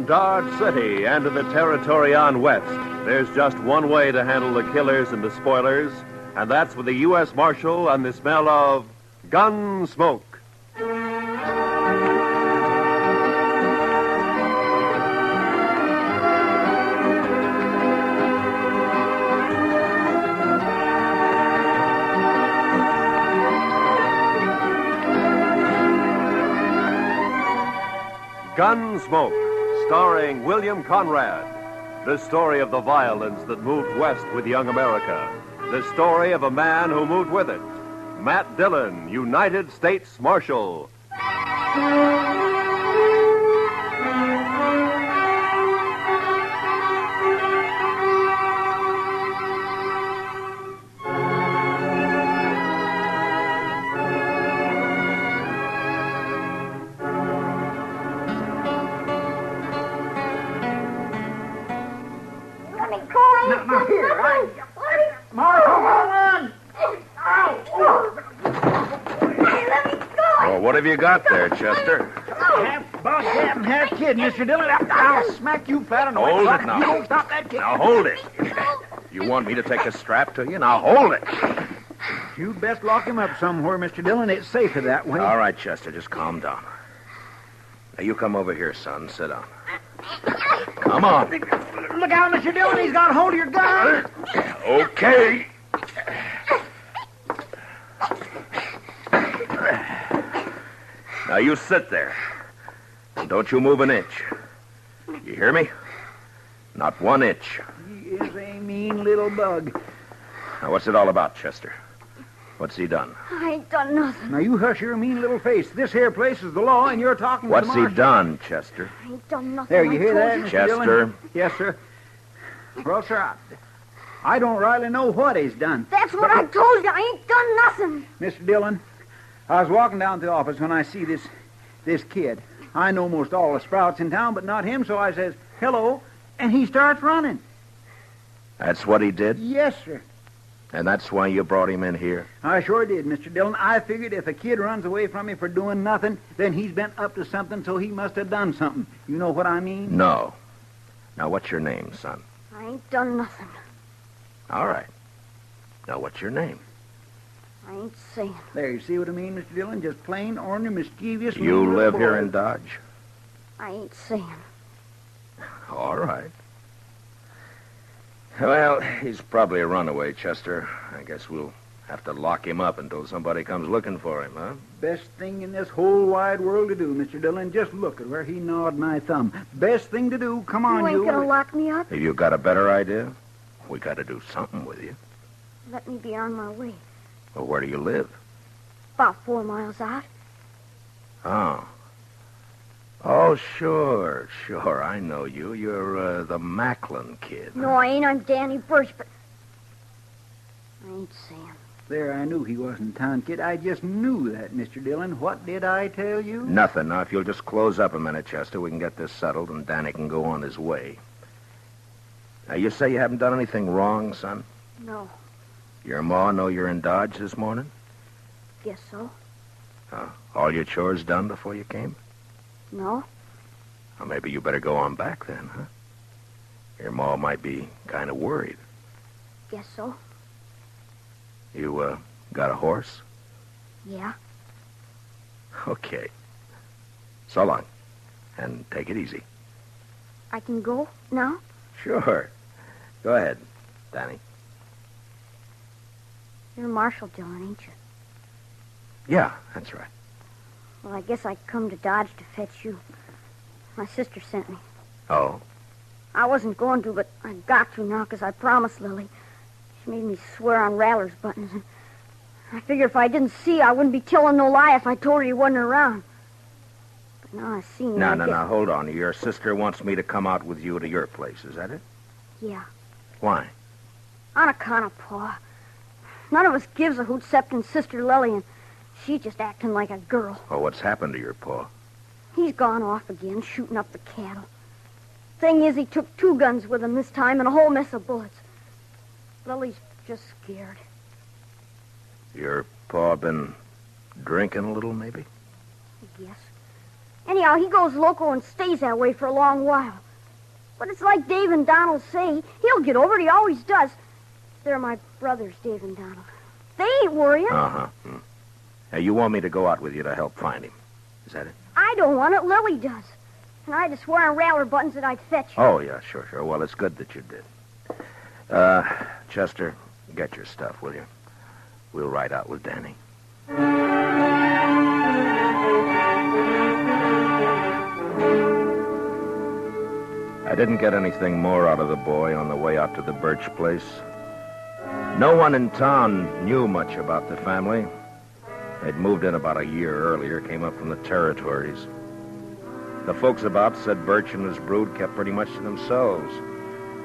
around Dodge City and in the territory on west, there's just one way to handle the killers and the spoilers, and that's with the U.S. Marshal and the smell of Gunsmoke. Gunsmoke, starring William Conrad. The story of the violence that moved west with young America. The story of a man who moved with it. Matt Dillon, United States Marshal. What have you got there, Chester? Half boss cat and half kid, Mr. Dillon. I'll smack you flat on the Hold way. it now. You don't stop that kid. Now hold it. You want me to take a strap to you? Now hold it. You'd best lock him up somewhere, Mr. Dillon. It's safer that way. All right, Chester, just calm down. Now you come over here, son. Sit down. Come on. Look out, Mr. Dillon. He's got a hold of your gun. Okay. Now you sit there. And don't you move an inch. You hear me? Not 1 inch. He is a mean little bug. Now what's it all about, Chester? What's he done? I ain't done nothing. Now you hush your mean little face. This here place is the law, and you're talking to What's the he marshal. done, Chester? I ain't done nothing. There, you I hear told that, you. Mr. Chester? Dillon? Yes, sir. Well, sir, I don't rightly know what he's done. That's what I told you. I ain't done nothing. Mr. Dillon, I was walking down to the office when I see this kid. I know most all the sprouts in town, but not him, so I says, hello, and he starts running. That's what he did? Yes, sir. And that's why you brought him in here? I sure did, Mr. Dillon. I figured if a kid runs away from me for doing nothing, then he's been up to something, so he must have done something. You know what I mean? No. Now, what's your name, son? I ain't done nothing. All right. Now, what's your name? I ain't saying. There, you see what I mean, Mr. Dillon? Just plain, ornery, mischievous... You mean live little here boy. in Dodge? I ain't saying. All right. Well, he's probably a runaway, Chester. I guess we'll have to lock him up until somebody comes looking for him, huh? Best thing in this whole wide world to do, Mr. Dillon. Just look at where he gnawed my thumb. Best thing to do. Come on, You ain't gonna lock me up? Have you got a better idea? We got to do something with you. Let me be on my way. Well, where do you live? About 4 miles out. Oh. Oh, sure. I know you. You're the Macklin kid. No, I ain't. I'm Danny Birch, but... I ain't saying. There, I knew he wasn't town kid. I just knew that, Mr. Dillon. What did I tell you? Nothing. Now, if you'll just close up a minute, Chester, we can get this settled and Danny can go on his way. Now, you say you haven't done anything wrong, son? No. Your ma know you're in Dodge this morning? Guess so. All your chores done before you came? No. Well, maybe you better go on back then, huh? Your ma might be kind of worried. Guess so. You, got a horse? Yeah. Okay. So long. And take it easy. I can go now? Sure. Go ahead, Danny. You're Marshal Dillon, ain't you? Yeah, that's right. Well, I guess I come to Dodge to fetch you. My sister sent me. Oh? I wasn't going to, but I got to now because I promised Lily. She made me swear on Rattler's buttons. And I figured if I didn't see you, I wouldn't be telling no lie if I told her you wasn't around. But now I seen you. No, hold on. Your sister wants me to come out with you to your place, is that it? Yeah. Why? On account of Pa. None of us gives a hoot excepting Sister Lily, and she's just acting like a girl. Well, what's happened to your pa? He's gone off again, shooting up the cattle. Thing is, he took 2 guns with him this time and a whole mess of bullets. Lily's just scared. Your pa been drinking a little, maybe? I guess. Anyhow, he goes loco and stays that way for a long while. But it's like Dave and Donald say. He'll get over it. He always does. They're my brothers, Dave and Donald. They ain't worrying. Uh-huh. Hey, you want me to go out with you to help find him? Is that it? I don't want it. Lily does. And I had to swear on rattler buttons that I'd fetch you. Oh, yeah, sure. Well, it's good that you did. Chester, get your stuff, will you? We'll ride out with Danny. I didn't get anything more out of the boy on the way out to the Birch place. No one in town knew much about the family. They'd moved in about a year earlier, came up from the territories. The folks about said Birch and his brood kept pretty much to themselves.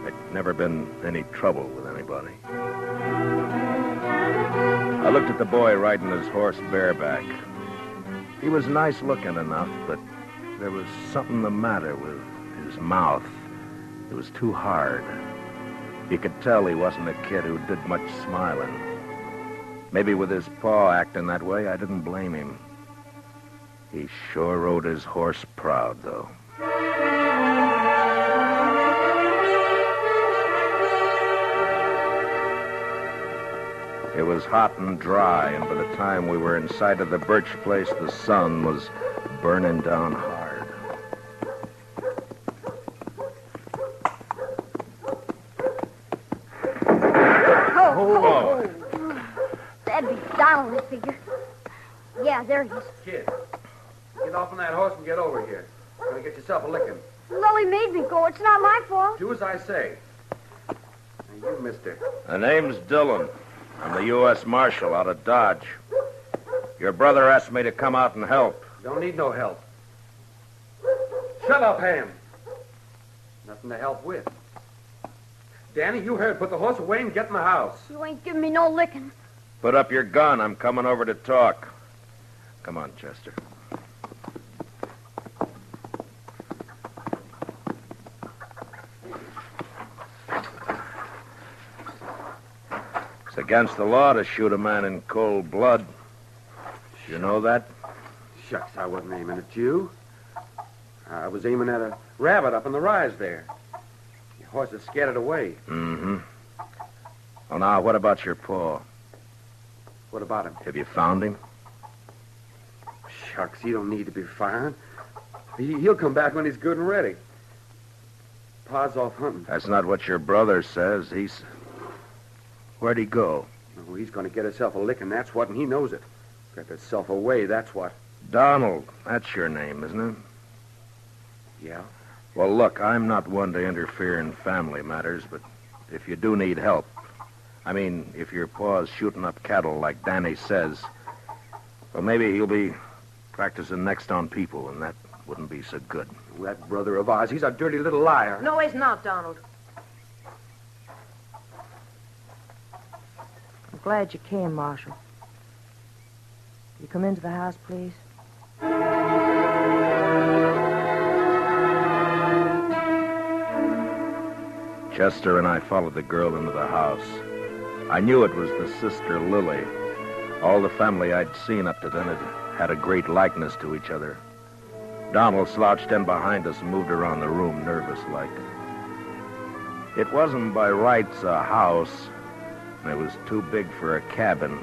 There'd never been any trouble with anybody. I looked at the boy riding his horse bareback. He was nice looking enough, but there was something the matter with his mouth. It was too hard. You could tell he wasn't a kid who did much smiling. Maybe with his paw acting that way, I didn't blame him. He sure rode his horse proud, though. It was hot and dry, and by the time we were inside of the Birch place, the sun was burning down hard. Oh. That'd be Donald, I figure. Yeah, there he is. Kid, get off on that horse and get over here. You're going to get yourself a licking. Lily made me go. It's not my fault. Do as I say. Now, you, mister. The name's Dillon. I'm the U.S. Marshal out of Dodge. Your brother asked me to come out and help. Don't need no help. Shut up, Ham. Nothing to help with. Danny, you heard. Put the horse away and get in the house. You ain't giving me no licking. Put up your gun. I'm coming over to talk. Come on, Chester. It's against the law to shoot a man in cold blood. You know that? Shucks, I wasn't aiming at you. I was aiming at a rabbit up in the rise there. Your horse had scared it away. Mm-hmm. Well, now, what about your paw? What about him? Have you found him? Shucks, he don't need to be found. He'll come back when he's good and ready. Pa's off hunting. That's not what your brother says. Where'd he go? Oh, he's going to get himself a licking, that's what, and he knows it. Got himself away, that's what. Donald. That's your name, isn't it? Yeah? Well, look, I'm not one to interfere in family matters, but if you do need help, I mean, if your paw's shooting up cattle like Danny says, well, maybe he'll be practicing next on people, and that wouldn't be so good. That brother of ours, he's a dirty little liar. No, he's not, Donald. I'm glad you came, Marshal. You come into the house, please? Chester and I followed the girl into the house. I knew it was the sister Lily. All the family I'd seen up to then had a great likeness to each other. Donald slouched in behind us and moved around the room nervous-like. It wasn't by rights a house, and it was too big for a cabin.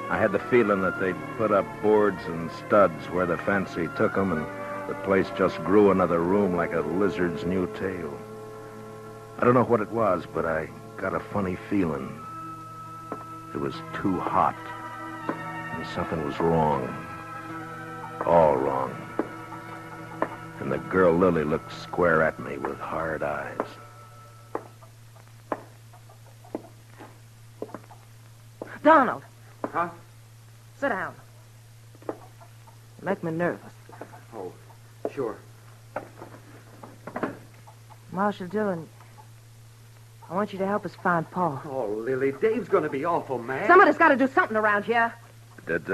I had the feeling that they'd put up boards and studs where the fancy took them, and the place just grew another room like a lizard's new tail. I don't know what it was, but I got a funny feeling. It was too hot, and something was wrong. All wrong. And the girl Lily looked square at me with hard eyes. Donald! Huh? Sit down. You make me nervous. Oh, sure. Marshal Dillon, I want you to help us find Paul. Oh, Lily, Dave's going to be awful mad. Somebody's got to do something around here. Did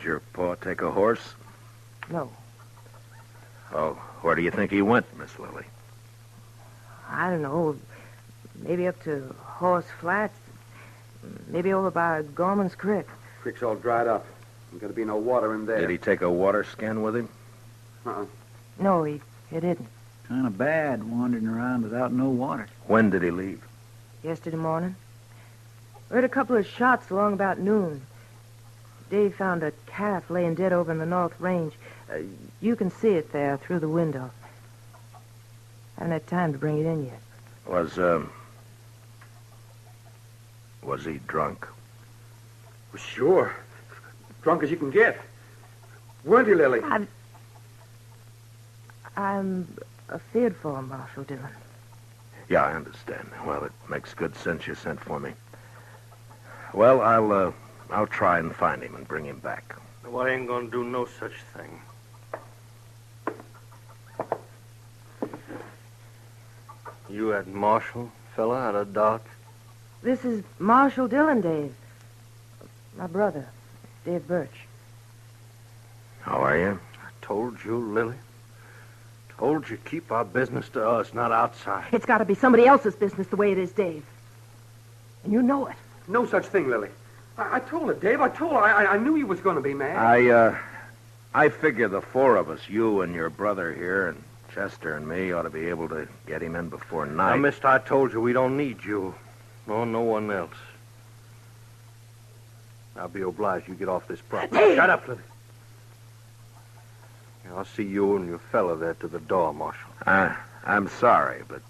your paw take a horse? No. Oh, where do you think he went, Miss Lily? I don't know. Maybe up to Horse Flats. Maybe over by Gorman's Creek. Creek's all dried up. There's got to be no water in there. Did he take a water skin with him? Uh-uh. No, he didn't. Kind of bad wandering around without no water. When did he leave? Yesterday morning. We heard a couple of shots along about noon. Dave found a calf laying dead over in the North Range. You can see it there through the window. Haven't had time to bring it in yet. Was he drunk? Well, sure. Drunk as you can get. Weren't you, Lily? I'm afeard for him, Marshal Dillon. Yeah, I understand. Well, it makes good sense you sent for me. Well, I'll try and find him and bring him back. Well, I ain't gonna do no such thing. You that Marshal fella out of Doc? This is Marshal Dillon, Dave. My brother, Dave Birch. How are you? I told you, Lily. Told you keep our business to us, not outside. It's got to be somebody else's business the way it is, Dave. And you know it. No such thing, Lily. I told her, Dave. I told her. I knew he was going to be mad. I figure the four of us, you and your brother here, and Chester and me, ought to be able to get him in before night. Now, mister, I told you we don't need you. Nor no one else. I'll be obliged you get off this property. Dave! Shut up, Lily. I'll see you and your fella there to the door, Marshal. I'm sorry, but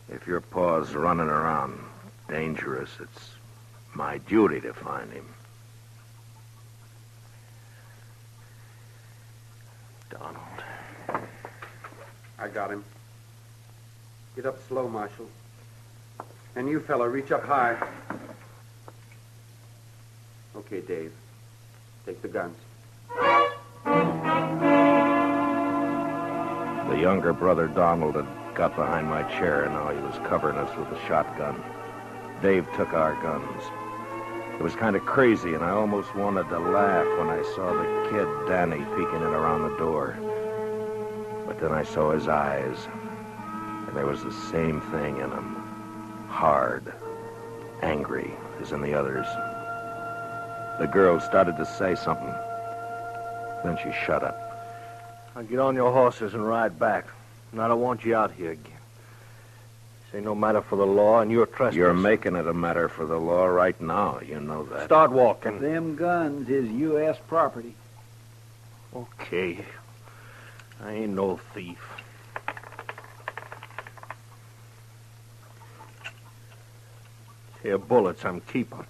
if your paw's running around dangerous, it's my duty to find him. Donald. I got him. Get up slow, Marshal. And you, fella, reach up high. Okay, Dave. Take the guns. The younger brother, Donald, had got behind my chair, and now he was covering us with a shotgun. Dave took our guns. It was kind of crazy, and I almost wanted to laugh when I saw the kid, Danny, peeking in around the door. But then I saw his eyes, and there was the same thing in them. Hard, angry, as in the others. The girl started to say something. Then she shut up. Now get on your horses and ride back. And I don't want you out here again. This ain't no matter for the law, and you're trespassing. You're making it a matter for the law right now. You know that. Start walking. Them guns is U.S. property. Okay. I ain't no thief. Here, bullets I'm keeping.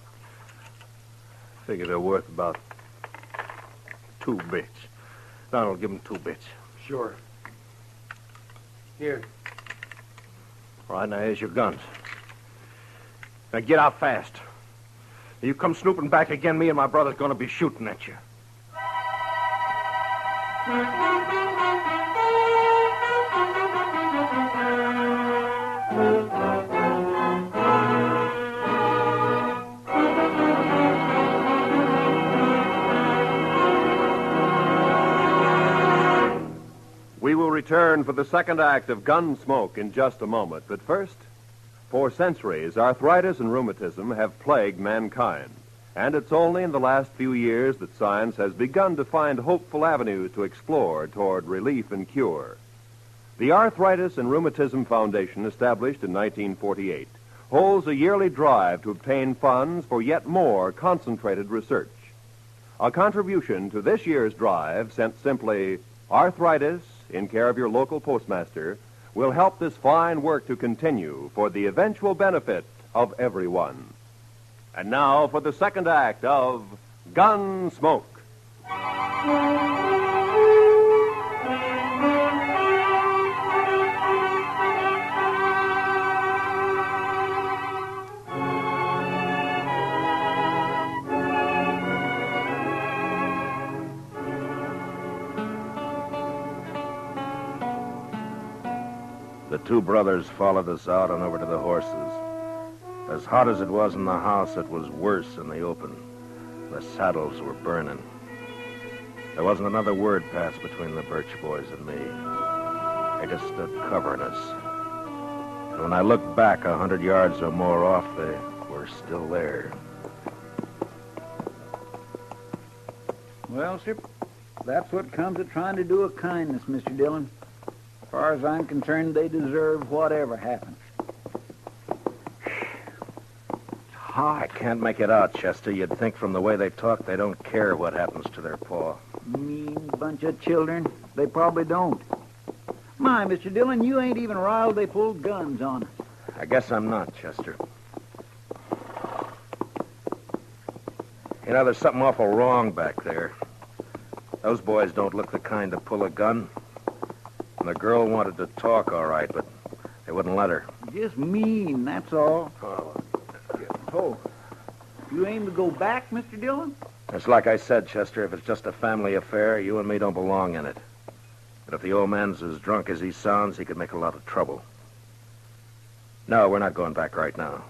Figure they're worth about 2 bits. Donald, give him 2 bits. Sure. Here. All right, now here's your guns. Now get out fast. You come snooping back again, me and my brother's gonna be shooting at you. We will return for the second act of Gunsmoke in just a moment. But first, for centuries, arthritis and rheumatism have plagued mankind. And it's only in the last few years that science has begun to find hopeful avenues to explore toward relief and cure. The Arthritis and Rheumatism Foundation, established in 1948, holds a yearly drive to obtain funds for yet more concentrated research. A contribution to this year's drive, sent simply Arthritis, in care of your local postmaster, will help this fine work to continue for the eventual benefit of everyone. And now for the second act of Gunsmoke. The 2 brothers followed us out and over to the horses. As hot as it was in the house, it was worse in the open. The saddles were burning. There wasn't another word passed between the Birch boys and me. They just stood covering us. And when I looked back 100 yards or more off, they were still there. Well, sir, that's what comes of trying to do a kindness, Mr. Dillon. As far as I'm concerned, they deserve whatever happens. I can't make it out, Chester. You'd think from the way they talk they don't care what happens to their paw. Mean bunch of children. They probably don't. My, Mr. Dillon, you ain't even riled they pulled guns on us. I guess I'm not, Chester. You know, there's something awful wrong back there. Those boys don't look the kind to pull a gun. And the girl wanted to talk, all right, but they wouldn't let her. Just mean, that's all. Oh, You aim to go back, Mr. Dillon? it's like I said, Chester, if it's just a family affair, you and me don't belong in it. But if the old man's as drunk as he sounds, he could make a lot of trouble. No, we're not going back right now.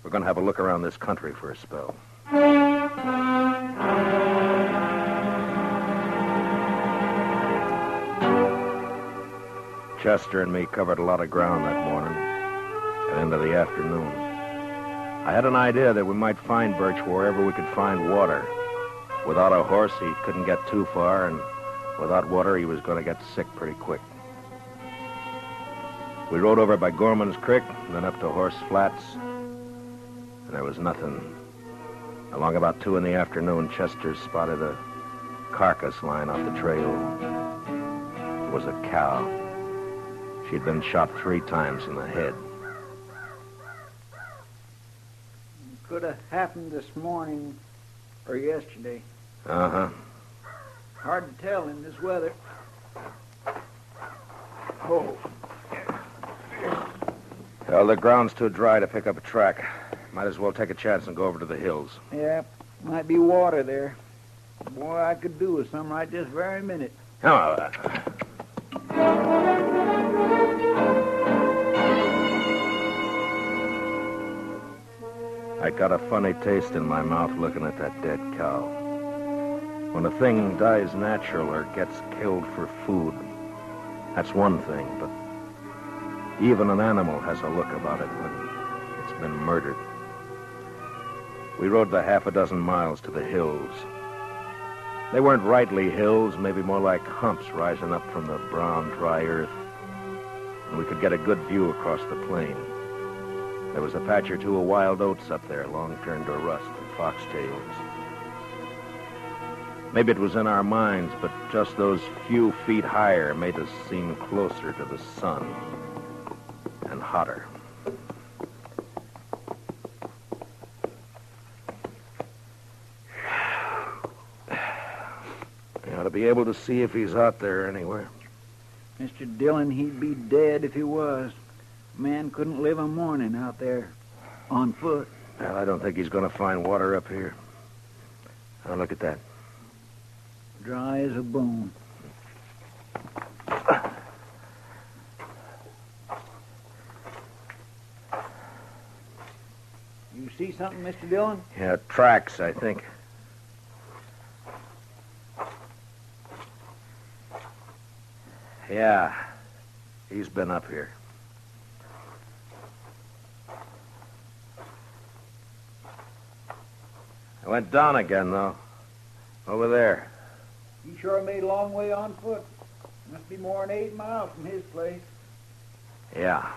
We're going to have a look around this country for a spell. Chester and me covered a lot of ground that morning and into the afternoon. I had an idea that we might find Birch wherever we could find water. Without a horse, he couldn't get too far, and without water, he was going to get sick pretty quick. We rode over by Gorman's Creek, and then up to Horse Flats, and there was nothing. Along about 2 in the afternoon, Chester spotted a carcass lying off the trail. It was a cow. She'd been shot 3 times in the head. Could have happened this morning or yesterday. Uh-huh. Hard to tell in this weather. Oh. Well, the ground's too dry to pick up a track. Might as well take a chance and go over to the hills. Yeah, might be water there. Boy, I could do with some right this very minute. Oh, I got a funny taste in my mouth looking at that dead cow. When a thing dies natural or gets killed for food, that's one thing, but even an animal has a look about it when it's been murdered. We rode the 6 miles to the hills. They weren't rightly hills, maybe more like humps rising up from the brown, dry earth, and we could get a good view across the plain. There was a patch or two of wild oats up there, long turned to rust, and foxtails. Maybe it was in our minds, but just those few feet higher made us seem closer to the sun and hotter. You ought to be able to see if he's out there anywhere. Mr. Dillon, he'd be dead if he was. Man couldn't live a morning out there on foot. Well, I don't think he's going to find water up here. Now, look at that. Dry as a bone. You see something, Mr. Dillon? Yeah, tracks, I think. Yeah, he's been up here. I went down again, though. Over there. He sure made a long way on foot. Must be more than 8 miles from his place. Yeah.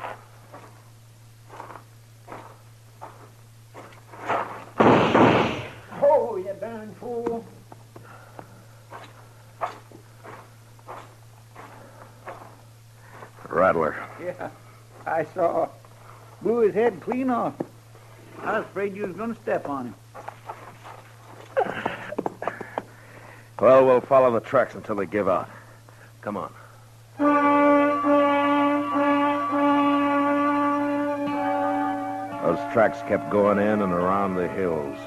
Oh, you darn fool. Rattler. Yeah, I saw. Blew his head clean off. I was afraid you was going to step on him. Well, we'll follow the tracks until they give out. Come on. Those tracks kept going in and around the hills.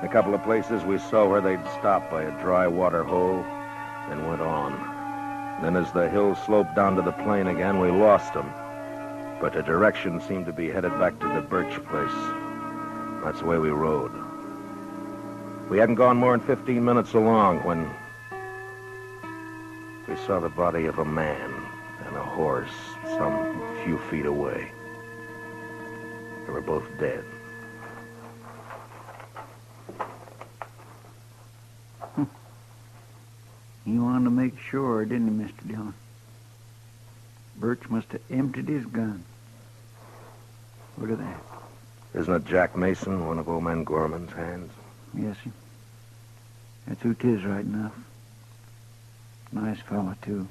In a couple of places we saw where they'd stopped by a dry water hole, then went on. Then as the hills sloped down to the plain again, we lost them. But the direction seemed to be headed back to the Birch place. That's the way we rode. We hadn't gone more than 15 minutes along when we saw the body of a man and a horse some few feet away. They were both dead. He wanted to make sure, didn't he, Mr. Dillon? Birch must have emptied his gun. Look at that. Isn't it Jack Mason, one of old man Gorman's hands? Yes, sir. That's who 'tis right enough. Nice fella, too.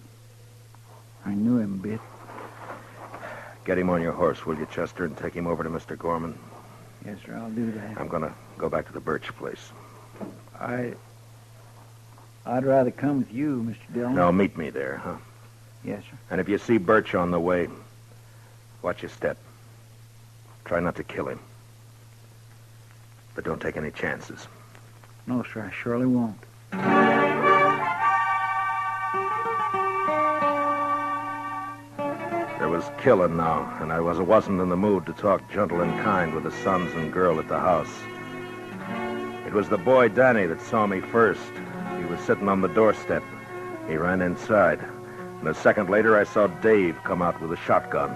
I knew him a bit. Get him on your horse, will you, Chester, and take him over to Mr. Gorman? Yes, sir, I'll do that. I'm going to go back to the Birch place. I'd rather come with you, Mr. Dillon. No, meet me there, huh? Yes, sir. And if you see Birch on the way, watch your step. Try not to kill him. But don't take any chances. No, sir, I surely won't. There was killing now, and I wasn't in the mood to talk gentle and kind with the sons and girl at the house. It was the boy Danny that saw me first. He was sitting on the doorstep. He ran inside. And a second later, I saw Dave come out with a shotgun.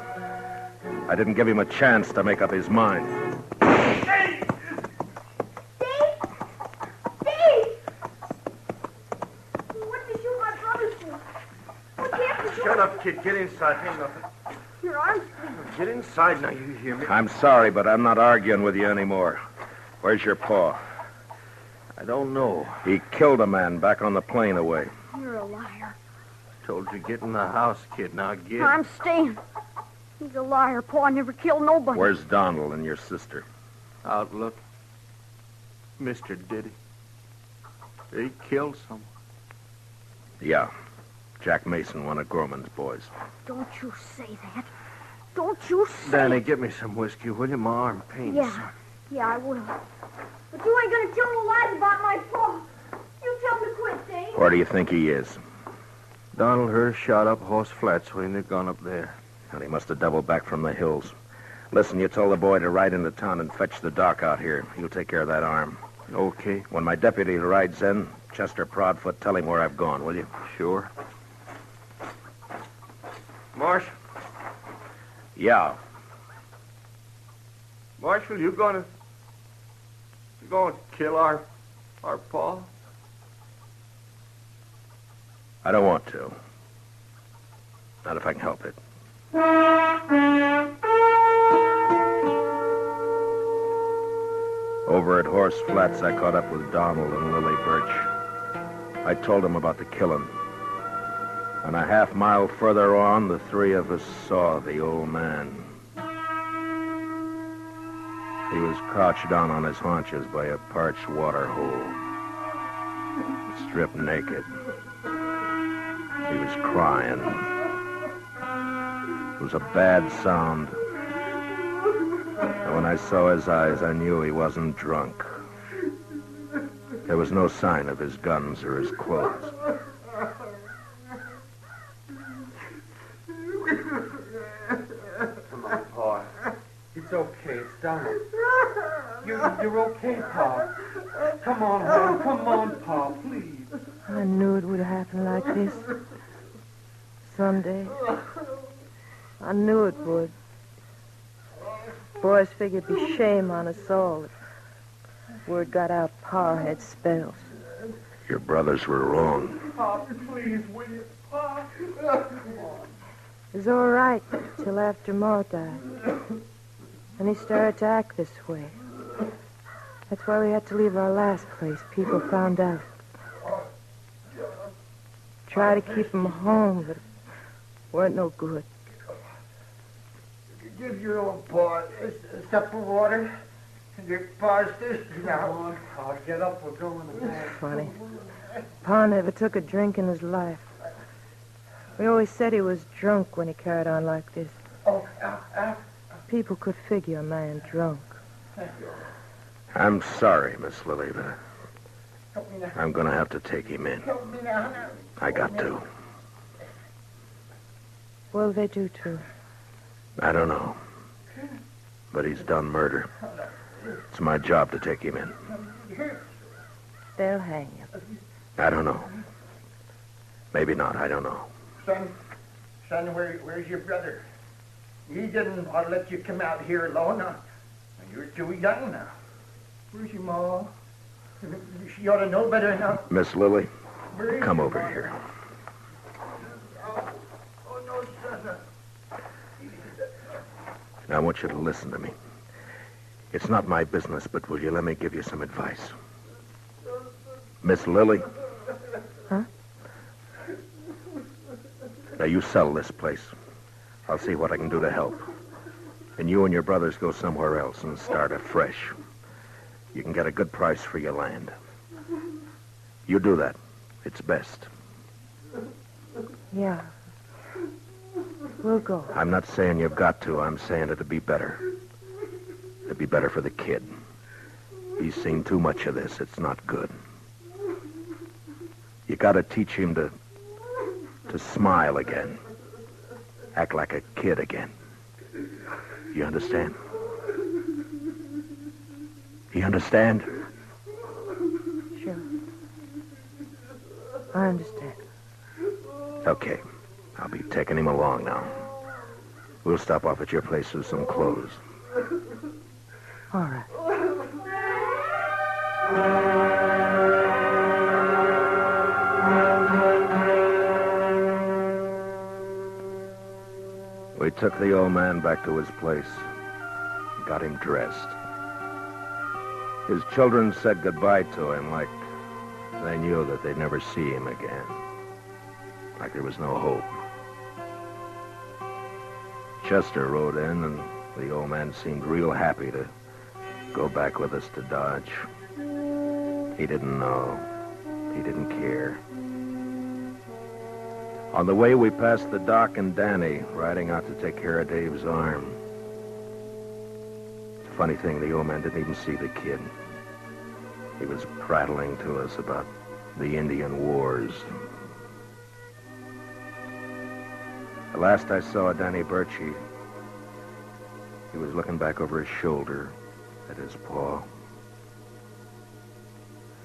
I didn't give him a chance to make up his mind. Dave! Dave! What did you shoot my brother for? What happened to Shut up, kid. Get inside. Ain't nothing. your arms? Get inside now, you hear me? I'm sorry, but I'm not arguing with you anymore. Where's your paw? I don't know. He killed a man back on the plane away. You're a liar. Told you get in the house, kid. Now get. I'm staying. He's a liar. Pa never killed nobody. Where's Donald and your sister? Outlook. Mr. Diddy. He killed someone. Yeah. Jack Mason, one of Gorman's boys. Don't you say that. Don't you say Danny, it. get me some whiskey, will you? My arm pains. Yeah, I will. But you ain't gonna tell no lies about my pa. You tell him to quit, Dave. Where do you think he is? Donald heard shot up Horse Flats when they'd gone up there. And he must have doubled back from the hills. Listen, you told the boy to ride into town and fetch the doc out here. He'll take care of that arm. Okay. When my deputy rides in, Chester Proudfoot, tell him where I've gone, will you? Sure. Marshal. Yeah. Marshal, you gonna kill our pa? I don't want to. Not if I can help it. Over at Horse Flats, I caught up with Donald and Lily Birch. I told them about the killing. And a half mile further on, the three of us saw the old man. He was crouched down on his haunches by a parched water hole, stripped naked. He was crying. It was a bad sound. And when I saw his eyes, I knew he wasn't drunk. There was no sign of his guns or his clothes. Come on, Pa. It's okay. It's Donald. You're okay, Pa. Come on, home. Come on, Pa, please. I knew it would happen like this. Someday. I knew it would. Boys figured it'd be shame on us all if word got out Pa had spells. Your brothers were wrong. Pa, please, will you? Pa. It was all right till after Ma died. And he started to act this way. That's why we had to leave our last place. People found out. Try to keep him home, but it weren't no good. Give your old Pa a cup of water. And your Pa's thirsty now. Come on, Pa. Get up. We're going to bed. Funny. Pa never took a drink in his life. We always said he was drunk when he carried on like this. Oh, People could figure a man drunk. I'm sorry, Miss Lily, but help me now. I'm going to have to take him in. Help me now. I got to. Well, they do too. I don't know. But he's done murder. It's my job to take him in. They'll hang him. I don't know. Maybe not. I don't know. Son, where's your brother? He didn't want to let you come out here alone. You're too young now. Where's your Ma? She ought to know better now. Miss Lily, Come over here. Oh, no, son. Now, I want you to listen to me. It's not my business, but will you let me give you some advice? Miss Lily? Huh? Now, you sell this place. I'll see what I can do to help. And you and your brothers go somewhere else and start afresh. You can get a good price for your land. You do that. It's best. Yeah. We'll go. I'm not saying you've got to. I'm saying it'd be better. It'd be better for the kid. He's seen too much of this. It's not good. You gotta teach him to smile again. Act like a kid again. You understand? You understand? Sure. I understand. Okay. I'll be taking him along now. We'll stop off at your place with some clothes. All right. We took the old man back to his place. Got him dressed. His children said goodbye to him like they knew that they'd never see him again. Like there was no hope. Chester rode in, and the old man seemed real happy to go back with us to Dodge. He didn't know. He didn't care. On the way, we passed the Doc and Danny riding out to take care of Dave's arm. Funny thing, the old man didn't even see the kid. He was prattling to us about the Indian wars. The last I saw of Danny Birch, he was looking back over his shoulder at his paw.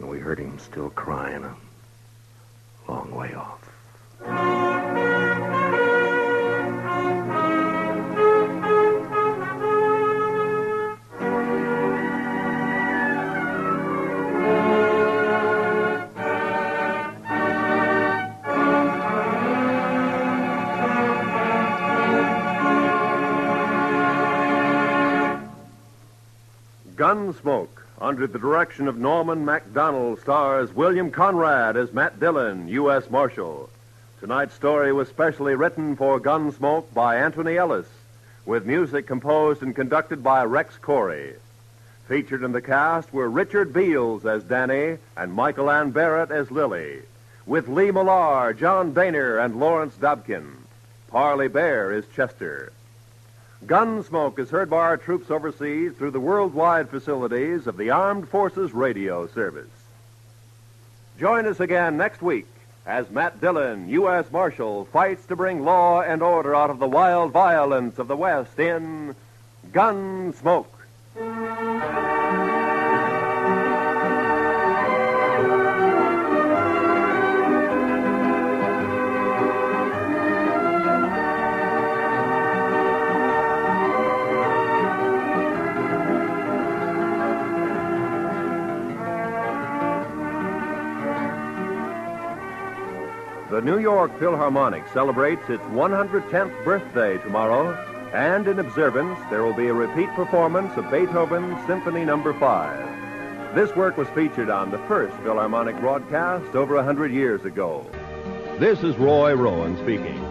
And we heard him still crying a long way off. Gunsmoke, under the direction of Norman Macdonnell, stars William Conrad as Matt Dillon, U.S. Marshal. Tonight's story was specially written for Gunsmoke by Anthony Ellis, with music composed and conducted by Rex Corey. Featured in the cast were Richard Beals as Danny and Michael Ann Barrett as Lily, with Lee Millar, John Boehner, and Lawrence Dobkin. Parley Bear is Chester. Gunsmoke is heard by our troops overseas through the worldwide facilities of the Armed Forces Radio Service. Join us again next week as Matt Dillon, U.S. Marshal, fights to bring law and order out of the wild violence of the West in Gunsmoke. The New York Philharmonic celebrates its 110th birthday tomorrow, and in observance, there will be a repeat performance of Beethoven's Symphony No. 5. This work was featured on the first Philharmonic broadcast over 100 years ago. This is Roy Rowan speaking.